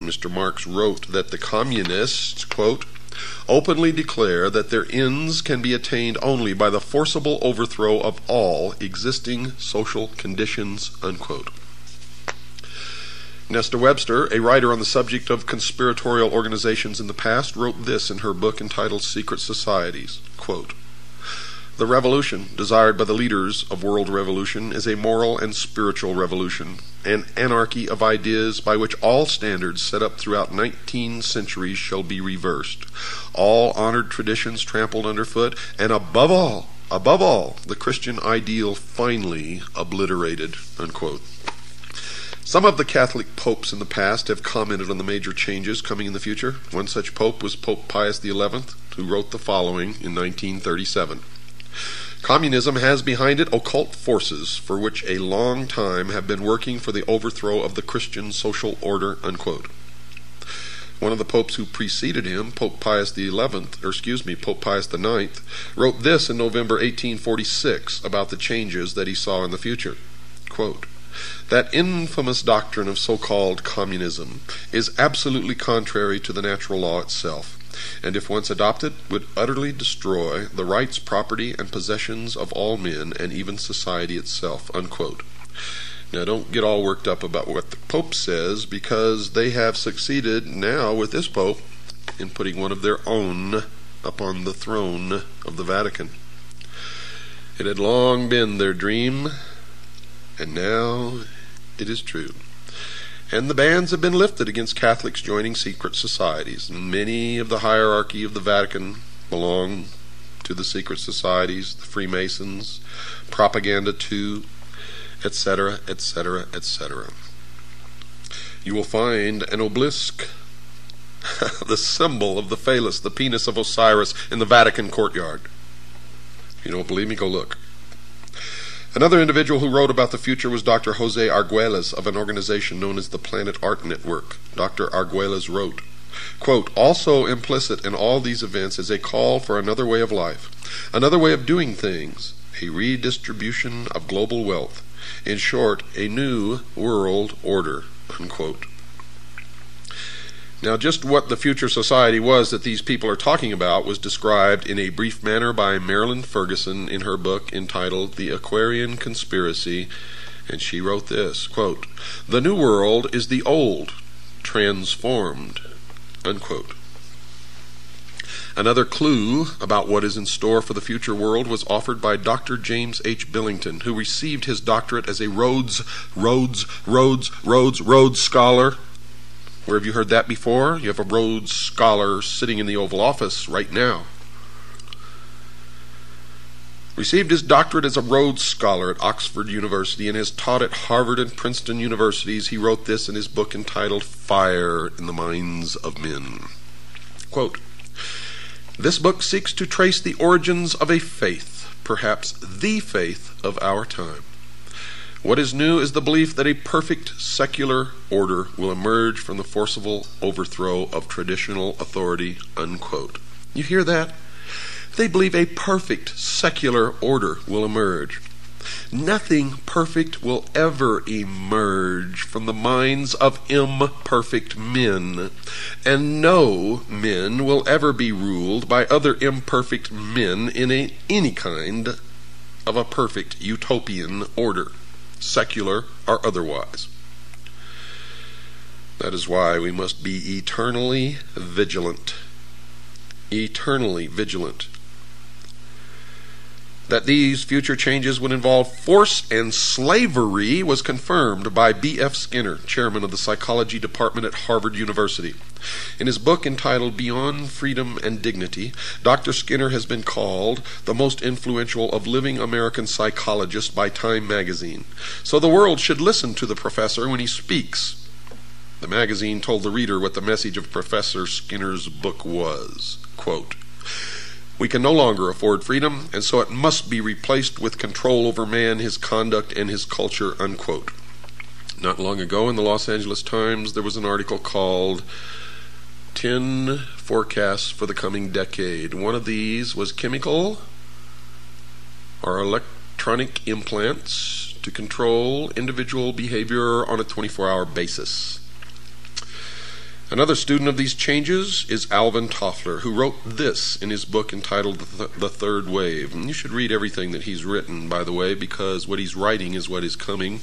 Mr. Marx wrote that the communists, quote, openly declare that their ends can be attained only by the forcible overthrow of all existing social conditions, unquote. Nesta Webster, a writer on the subject of conspiratorial organizations in the past, wrote this in her book entitled Secret Societies, quote, the revolution desired by the leaders of world revolution is a moral and spiritual revolution, an anarchy of ideas by which all standards set up throughout 19 centuries shall be reversed, all honored traditions trampled underfoot, and above all, the Christian ideal finally obliterated, unquote. Some of the Catholic popes in the past have commented on the major changes coming in the future. One such pope was Pope Pius XI, who wrote the following in 1937. Communism has behind it occult forces for which a long time have been working for the overthrow of the Christian social order, unquote. One of the popes who preceded him, Pope Pius IX, wrote this in November 1846 about the changes that he saw in the future. Quote, that infamous doctrine of so-called communism is absolutely contrary to the natural law itself, and if once adopted, would utterly destroy the rights, property, and possessions of all men, and even society itself, unquote. Now, don't get all worked up about what the Pope says, because they have succeeded now with this Pope in putting one of their own upon the throne of the Vatican. It had long been their dream, and now it is true. And the bans have been lifted against Catholics joining secret societies. And many of the hierarchy of the Vatican belong to the secret societies, the Freemasons, Propaganda 2, etc., etc., etc. You will find an obelisk, the symbol of the phallus, the penis of Osiris, in the Vatican courtyard. If you don't believe me, go look. Another individual who wrote about the future was Dr. Jose Arguelles of an organization known as the Planet Art Network. Dr. Arguelles wrote, quote, also implicit in all these events is a call for another way of life, another way of doing things, a redistribution of global wealth. In short, a new world order, unquote. Now, just what the future society was that these people are talking about was described in a brief manner by Marilyn Ferguson in her book entitled The Aquarian Conspiracy, and she wrote this, quote, the new world is the old, transformed, unquote. Another clue about what is in store for the future world was offered by Dr. James H. Billington, who received his doctorate as a Rhodes Scholar. Where have you heard that before? You have a Rhodes Scholar sitting in the Oval Office right now. Received his doctorate as a Rhodes Scholar at Oxford University and has taught at Harvard and Princeton universities. He wrote this in his book entitled Fire in the Minds of Men. Quote, this book seeks to trace the origins of a faith, perhaps the faith of our time. What is new is the belief that a perfect secular order will emerge from the forcible overthrow of traditional authority, unquote. You hear that? They believe a perfect secular order will emerge. Nothing perfect will ever emerge from the minds of imperfect men, and no men will ever be ruled by other imperfect men in any kind of a perfect utopian order, secular or otherwise. That is why we must be eternally vigilant. Eternally vigilant. That these future changes would involve force and slavery was confirmed by B.F. Skinner, chairman of the psychology department at Harvard University. In his book entitled Beyond Freedom and Dignity, Dr. Skinner has been called the most influential of living American psychologists by Time magazine. So the world should listen to the professor when he speaks. The magazine told the reader what the message of Professor Skinner's book was. Quote, we can no longer afford freedom, and so it must be replaced with control over man, his conduct, and his culture, unquote. Not long ago in the Los Angeles Times, there was an article called 10 Forecasts for the Coming Decade. One of these was chemical or electronic implants to control individual behavior on a 24-hour basis. Another student of these changes is Alvin Toffler, who wrote this in his book entitled The Third Wave. And you should read everything that he's written, by the way, because what he's writing is what is coming.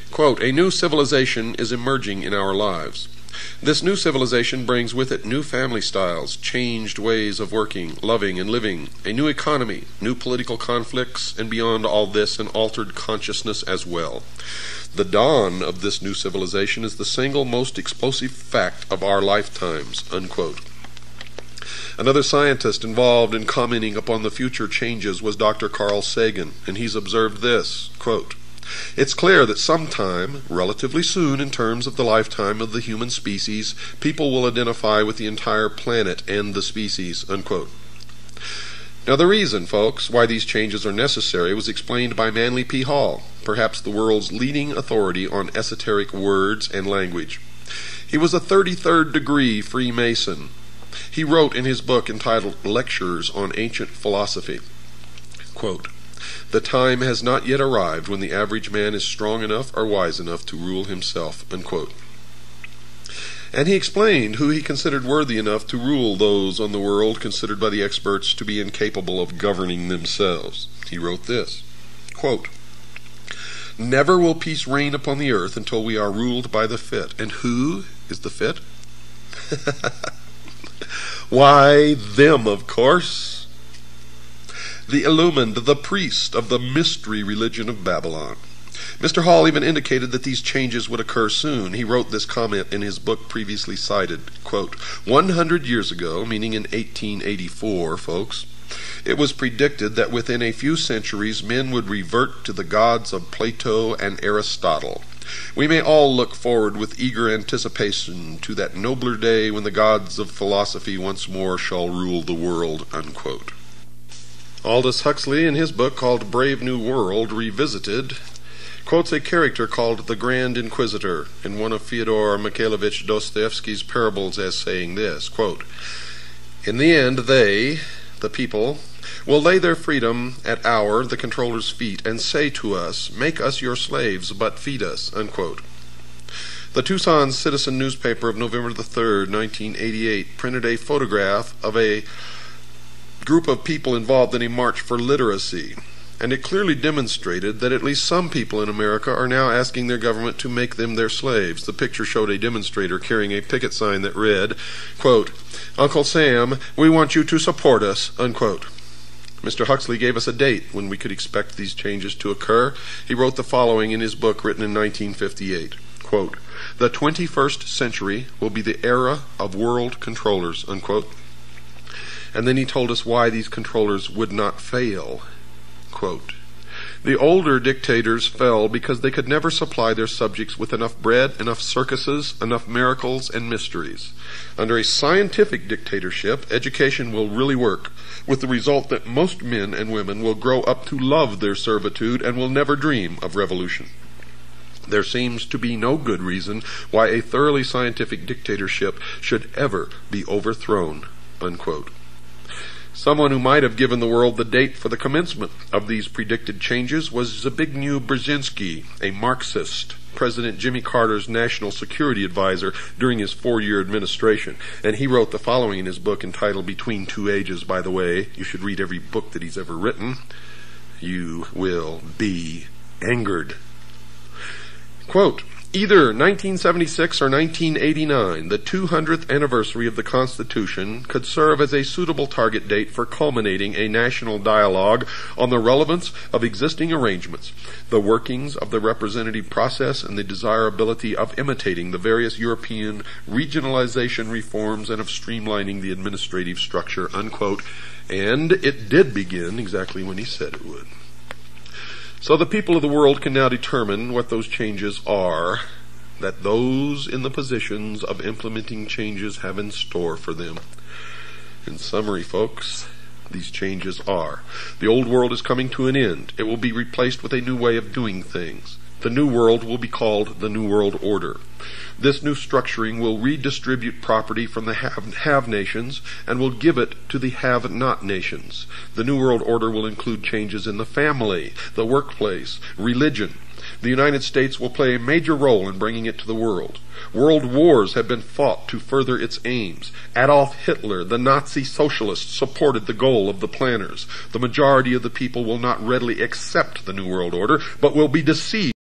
Quote, "A new civilization is emerging in our lives. This new civilization brings with it new family styles, changed ways of working, loving, and living, a new economy, new political conflicts, and beyond all this, an altered consciousness as well. The dawn of this new civilization is the single most explosive fact of our lifetimes," unquote. Another scientist involved in commenting upon the future changes was Dr. Carl Sagan, and he's observed this, quote, "It's clear that sometime, relatively soon in terms of the lifetime of the human species, people will identify with the entire planet and the species," unquote. Now the reason, folks, why these changes are necessary was explained by Manly P. Hall, perhaps the world's leading authority on esoteric words and language. He was a 33rd degree Freemason. He wrote in his book entitled Lectures on Ancient Philosophy, quote, "The time has not yet arrived when the average man is strong enough or wise enough to rule himself," unquote. And he explained who he considered worthy enough to rule those on the world considered by the experts to be incapable of governing themselves. He wrote this, quote, "Never will peace reign upon the earth until we are ruled by the fit." And who is the fit? Why, them, of course. The illumined, the priest of the mystery religion of Babylon. Mr. Hall even indicated that these changes would occur soon. He wrote this comment in his book previously cited, quote, 100 years ago, meaning in 1884, folks, it was predicted that within a few centuries men would revert to the gods of Plato and Aristotle. We may all look forward with eager anticipation to that nobler day when the gods of philosophy once more shall rule the world," unquote. Aldous Huxley, in his book called Brave New World Revisited, quotes a character called the Grand Inquisitor in one of Fyodor Mikhailovich Dostoevsky's parables as saying this, quote, "In the end they, the people, will lay their freedom at our, the controller's feet, and say to us, 'Make us your slaves, but feed us,'" unquote. The Tucson Citizen newspaper of November the 3rd, 1988, printed a photograph of a group of people involved in a march for literacy, and it clearly demonstrated that at least some people in America are now asking their government to make them their slaves. The picture showed a demonstrator carrying a picket sign that read, quote, "Uncle Sam, we want you to support us," unquote. Mr. Huxley gave us a date when we could expect these changes to occur. He wrote the following in his book written in 1958, quote, "The 21st century will be the era of world controllers," unquote. And then he told us why these controllers would not fail. Quote, "The older dictators fell because they could never supply their subjects with enough bread, enough circuses, enough miracles and mysteries. Under a scientific dictatorship, education will really work, with the result that most men and women will grow up to love their servitude and will never dream of revolution. There seems to be no good reason why a thoroughly scientific dictatorship should ever be overthrown," unquote. Someone who might have given the world the date for the commencement of these predicted changes was Zbigniew Brzezinski, a Marxist, President Jimmy Carter's national security advisor during his 4-year administration. And he wrote the following in his book entitled Between Two Ages, by the way. You should read every book that he's ever written. You will be angered. Quote, "Either 1976 or 1989, the 200th anniversary of the Constitution, could serve as a suitable target date for culminating a national dialogue on the relevance of existing arrangements, the workings of the representative process, and the desirability of imitating the various European regionalization reforms and of streamlining the administrative structure," unquote. And it did begin exactly when he said it would. So the people of the world can now determine what those changes are that those in the positions of implementing changes have in store for them. In summary, folks, these changes are: the old world is coming to an end. It will be replaced with a new way of doing things. The new world will be called the New World Order. This new structuring will redistribute property from the have nations and will give it to the have-not nations. The New World Order will include changes in the family, the workplace, religion. The United States will play a major role in bringing it to the world. World wars have been fought to further its aims. Adolf Hitler, the Nazi socialist, supported the goal of the planners. The majority of the people will not readily accept the New World Order, but will be deceived